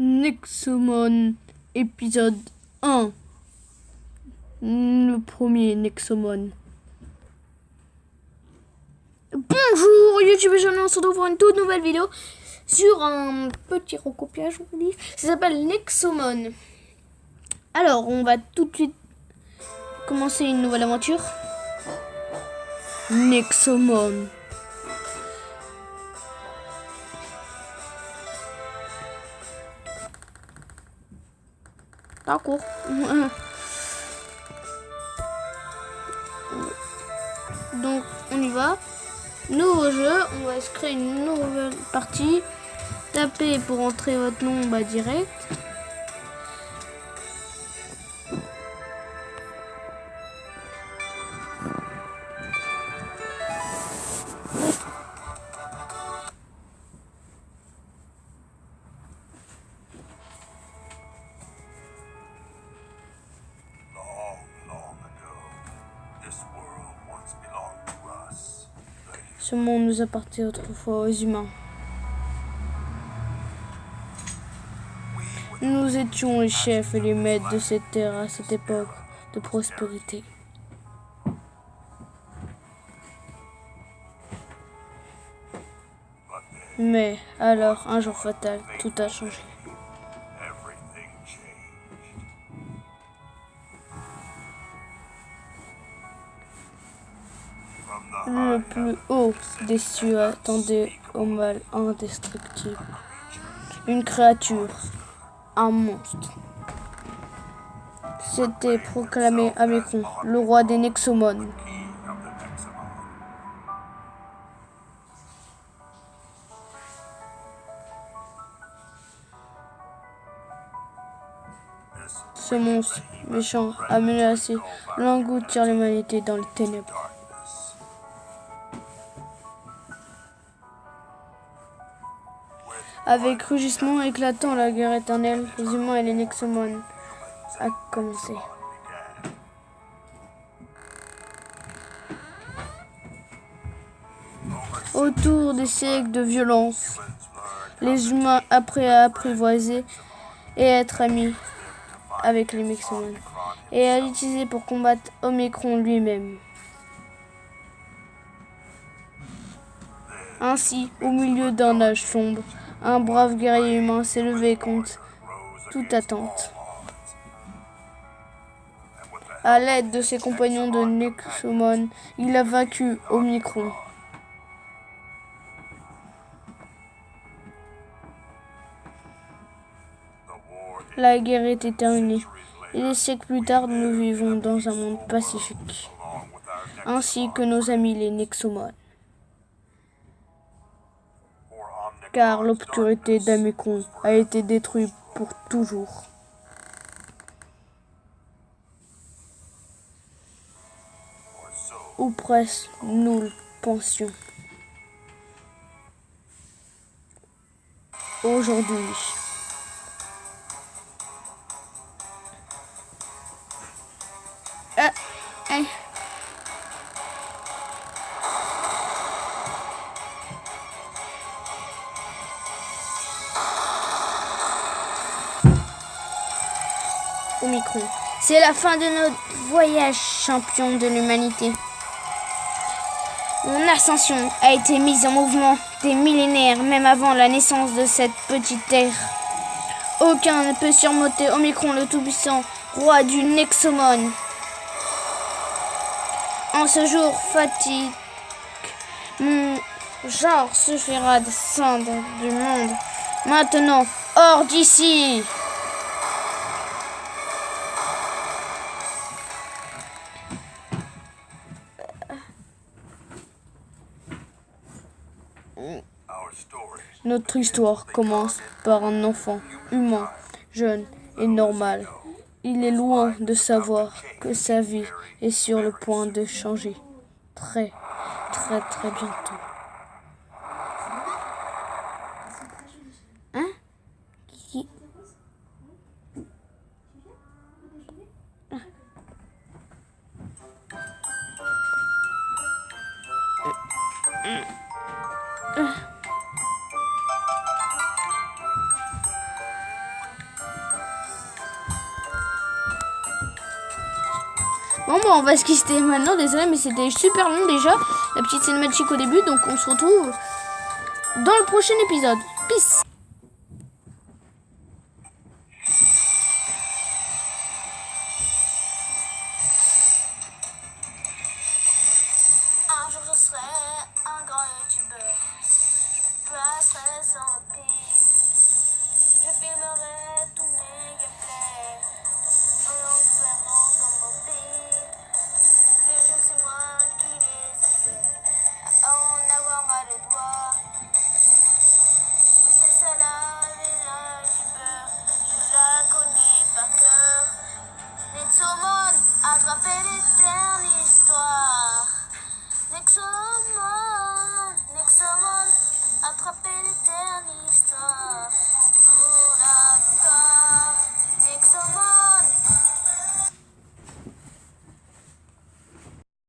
Nexomon, épisode 1. Le premier Nexomon. Bonjour YouTube, je on se retrouve pour une toute nouvelle vidéo sur un petit recopiage, on dit. Ça s'appelle Nexomon. Alors, on va tout de suite commencer une nouvelle aventure. Nexomon. D'accord. Donc, on y va. Nouveau jeu. On va se créer une nouvelle partie. Tapez pour entrer votre nom direct. Ce monde nous appartient autrefois aux humains. Nous étions les chefs et les maîtres de cette terre à cette époque de prospérité. Mais alors, un jour fatal, tout a changé. Le plus haut des cieux attendait au mal indestructible. Une créature, un monstre. C'était proclamé Amicron, le roi des Nexomon. Ce monstre méchant a menacé d'engloutir l'humanité dans les ténèbres. Avec rugissement éclatant, la guerre éternelle, les humains et les Nexomon a commencé. Autour des siècles de violence, les humains après à apprivoiser et être amis avec les Nexomon et à l'utiliser pour combattre Omicron lui-même. Ainsi, au milieu d'un âge sombre, un brave guerrier humain s'est levé contre toute attente. À l'aide de ses compagnons de Nexomon, il a vaincu Omicron. La guerre était terminée, et des siècles plus tard, nous vivons dans un monde pacifique, ainsi que nos amis les Nexomon. Car l'obscurité d'Amicron a été détruite pour toujours. Ou presque nous le pensions. Aujourd'hui. Omicron. C'est la fin de notre voyage, champion de l'humanité. Mon ascension a été mise en mouvement des millénaires, même avant la naissance de cette petite terre. Aucun ne peut surmonter Omicron, le tout-puissant, roi du Nexomon. En ce jour fatigue, mon genre suffira de cendres du monde. Maintenant, hors d'ici! Notre histoire commence par un enfant humain, jeune et normal. Il est loin de savoir que sa vie est sur le point de changer. Très bientôt. Hein? Bon, on va se quitter maintenant. Désolé, mais c'était super long déjà. La petite cinématique au début. Donc, on se retrouve dans le prochain épisode.